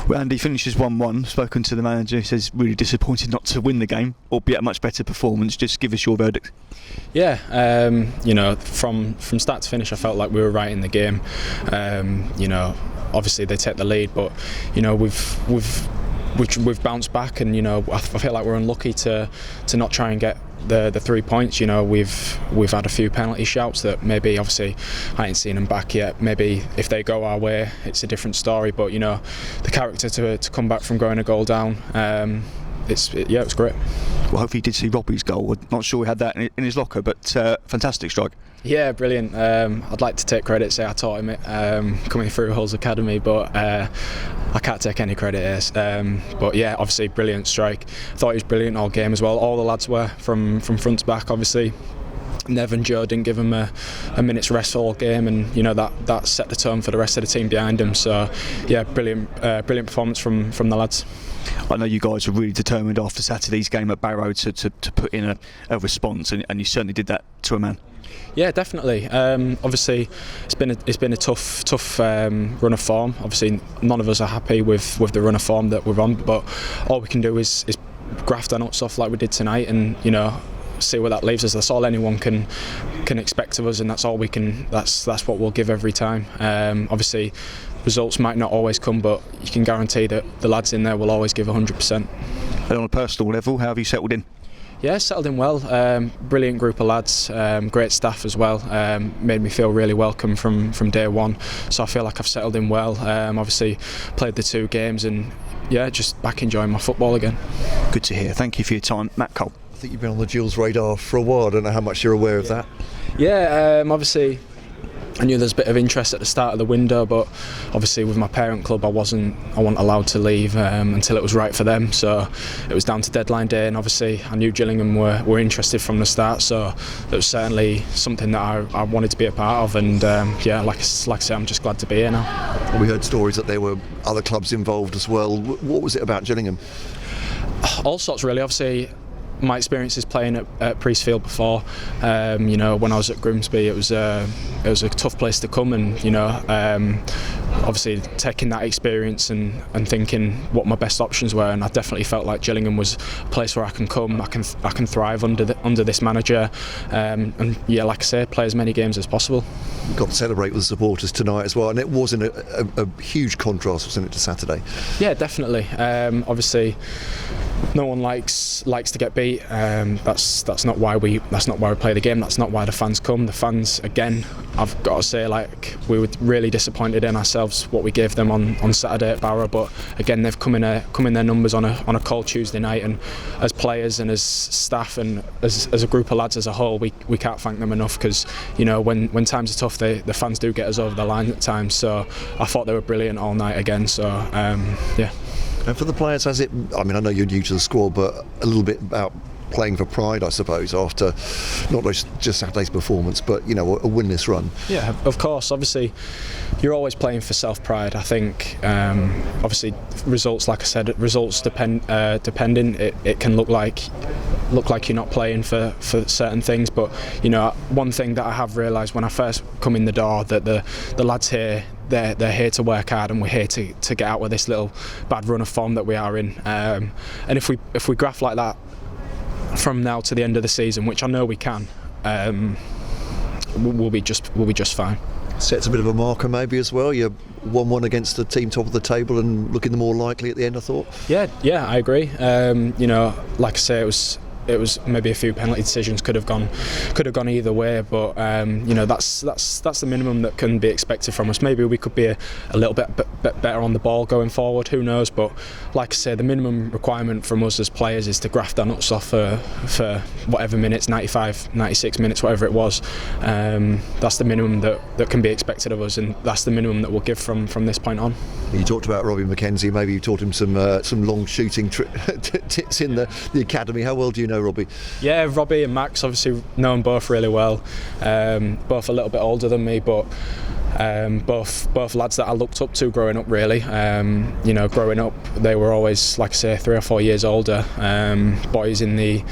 Well, Andy finishes 1-1. Spoken to the manager, he says really disappointed not to win the game, albeit a much better performance. Just give us your verdict. Yeah, from start to finish, I felt like we were right in the game. Obviously they take the lead, but we've bounced back, and I feel like we're unlucky to not try and get the 3 points. We've had a few penalty shouts that maybe, obviously I ain't seen them back yet. Maybe if they go our way, it's a different story. But the character to come back from going a goal down, it's great. Well, hopefully you did see Robbie's goal. I'm not sure he had that in his locker, but fantastic strike. Yeah, brilliant. I'd like to take credit, say I taught him it coming through Hull's academy, but I can't take any credit here. But yeah, obviously brilliant strike. I thought he was brilliant all game as well. All the lads were from front to back, obviously. Nev and Joe didn't give him a minute's rest all game, and that set the tone for the rest of the team behind him. So yeah, brilliant performance from the lads. I know you guys were really determined after Saturday's game at Barrow to put in a response, and you certainly did that to a man. Yeah, definitely. Obviously, it's been a tough run of form. Obviously, none of us are happy with the run of form that we're on, but all we can do is graft our nuts off like we did tonight, and see where that leaves us. That's all anyone can expect of us, and that's all we can. That's what we'll give every time. Obviously, results might not always come, but you can guarantee that the lads in there will always give 100%. And on a personal level, how have you settled in? Yeah, settled in well. Brilliant group of lads, great staff as well. Made me feel really welcome from day one. So I feel like I've settled in well. Obviously played the 2 games, and yeah, just back enjoying my football again. Good to hear. Thank you for your time, Matt Cole. I think you've been on the Gills radar for a while. I don't know how much you're aware of that. Yeah, obviously I knew there's a bit of interest at the start of the window, but obviously with my parent club I wasn't allowed to leave until it was right for them, so it was down to deadline day, and obviously I knew Gillingham were interested from the start, so it was certainly something that I wanted to be a part of, and like I say, I'm just glad to be here now. We heard stories that there were other clubs involved as well. What was it about Gillingham? All sorts really. Obviously my experiences playing at Priestfield before, when I was at Grimsby, it was a tough place to come, and obviously taking that experience and thinking what my best options were, and I definitely felt like Gillingham was a place where I can come, I can thrive under this manager, and yeah, like I say, play as many games as possible. You've got to celebrate with the supporters tonight as well, and it wasn't a huge contrast, wasn't it, to Saturday? Yeah, definitely. Obviously no one likes to get beat. That's not why we play the game. That's not why the fans come. The fans, again, I've got to say, like, we were really disappointed in ourselves what we gave them on Saturday at Barrow. But again, they've come in their numbers on a cold Tuesday night, and as players and as staff and as a group of lads as a whole, we can't thank them enough, because when times are tough, the fans do get us over the line at times. So I thought they were brilliant all night again. So yeah. And for the players, I know you're new to the squad, but a little bit about playing for pride, I suppose, after not just Saturday's performance, but a winless run. Yeah, of course. Obviously, you're always playing for self-pride. I think, obviously, results, like I said, results depending. It can look like you're not playing for certain things, but one thing that I have realised when I first come in the door, that the lads here, they're here to work hard, and we're here to get out with this little bad run of form that we are in. And if we graft like that from now to the end of the season, which I know we can, we'll be just fine. Sets a bit of a marker maybe as well. You're 1-1 against the team top of the table and looking the more likely at the end, I thought. Yeah, I agree. Like I say, it was maybe a few penalty decisions could have gone either way, but that's the minimum that can be expected from us. Maybe we could be a little bit better on the ball going forward, who knows, but like I say, the minimum requirement from us as players is to graft our nuts off for whatever minutes, 95, 96 minutes, whatever it was. That's the minimum that can be expected of us, and that's the minimum that we'll give from this point on. You talked about Robbie McKenzie. Maybe you taught him some long shooting tips in the academy. How well do you know Robbie? Yeah, Robbie and Max, obviously know them both really well. Both a little bit older than me, but both lads that I looked up to growing up, really. Growing up, they were always, like I say, 3 or 4 years older. Boys in the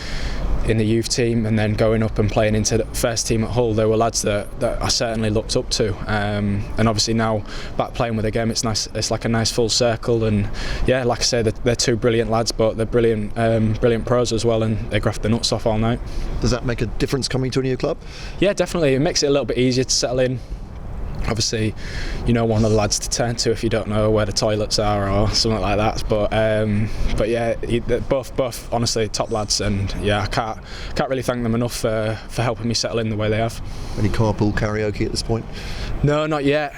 in the youth team, and then going up and playing into the first team at Hull, there were lads that I certainly looked up to, and obviously now back playing with them again, it's nice. It's like a nice full circle, and yeah, like I say, they're two brilliant lads, but they're brilliant pros as well, and they graft the nuts off all night. Does that make a difference coming to a new club? Yeah, definitely. It makes it a little bit easier to settle in. Obviously, you know, one of the lads to turn to if you don't know where the toilets are or something like that. But yeah, both honestly top lads, and yeah, I can't really thank them enough for helping me settle in the way they have. Any carpool karaoke at this point? No, not yet.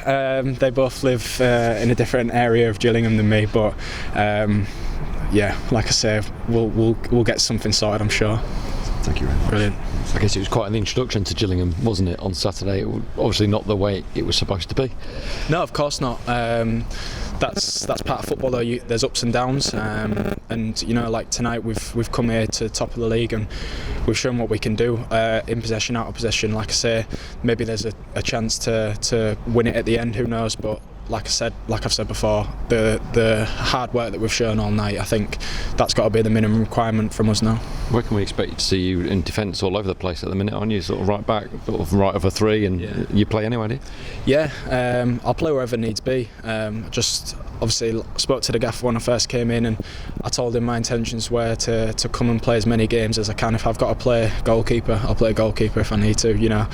They both live in a different area of Gillingham than me, but yeah, like I say, we'll get something sorted, I'm sure. Thank you very much. Brilliant. I guess it was quite an introduction to Gillingham, wasn't it, on Saturday? It was obviously not the way it was supposed to be. No, of course not. That's part of football, though. There's ups and downs, and you know, like tonight we've come here to the top of the league, and we've shown what we can do in possession, out of possession. Like I say, maybe there's a chance to win it at the end. Who knows? But like I've said before, the hard work that we've shown all night, I think that's got to be the minimum requirement from us now. Where can we expect to see you in defence all over the place at the minute, aren't you? Sort of right back, sort of right over three, and you play anyway, do you? Yeah, I'll play wherever needs be. Just obviously spoke to the gaffer when I first came in, and I told him my intentions were to come and play as many games as I can. If I've got to play goalkeeper, I'll play goalkeeper if I need to, you know.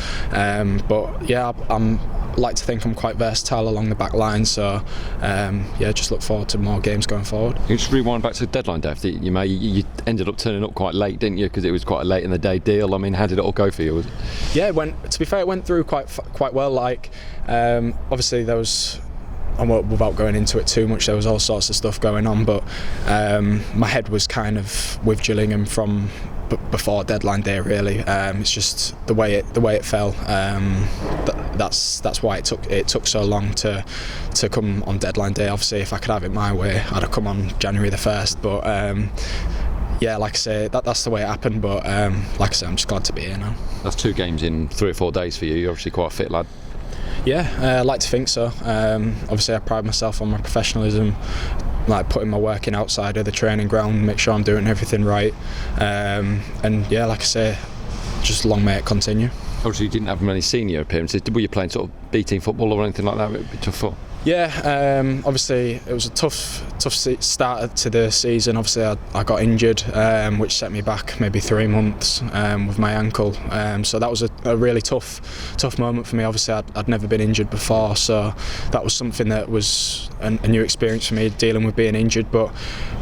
But yeah, I'm like to think I'm quite versatile along the back line, so yeah, just look forward to more games going forward. You just rewind back to the deadline, Dev. You ended up turning up quite late, didn't you? Because it was quite a late in the day deal. I mean, how did it all go for you? Yeah, to be fair, it went through quite well. Like, obviously there was, without going into it too much, there was all sorts of stuff going on, but my head was kind of with Gillingham from before deadline day, really. It's just the way it fell. That's why it took so long to come on deadline day. Obviously, if I could have it my way, I'd have come on January the 1st. But yeah, like I say, that's the way it happened. But like I say, I'm just glad to be here now. That's 2 games in 3 or 4 days for you. You're obviously quite a fit lad. Yeah, I like to think so. Obviously, I pride myself on my professionalism, like putting my work in outside of the training ground, make sure I'm doing everything right. And yeah, like I say, just long may it continue. Obviously, you didn't have many senior appearances. Were you playing sort of B-team football or anything like that? It'd be tough for. Yeah, obviously it was a tough start to the season. Obviously I got injured, which set me back maybe 3 months with my ankle. So that was a really tough moment for me. Obviously I'd never been injured before, so that was something that was a new experience for me, dealing with being injured. But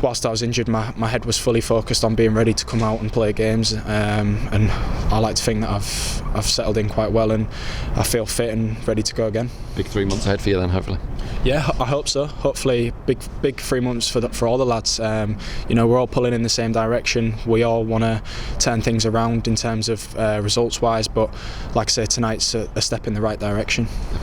whilst I was injured, my head was fully focused on being ready to come out and play games. And I like to think that I've settled in quite well, and I feel fit and ready to go again. Big 3 months ahead for you then, hopefully. Yeah, I hope so. Hopefully, big 3 months for all the lads. You know, we're all pulling in the same direction. We all want to turn things around in terms of results-wise. But like I say, tonight's a step in the right direction.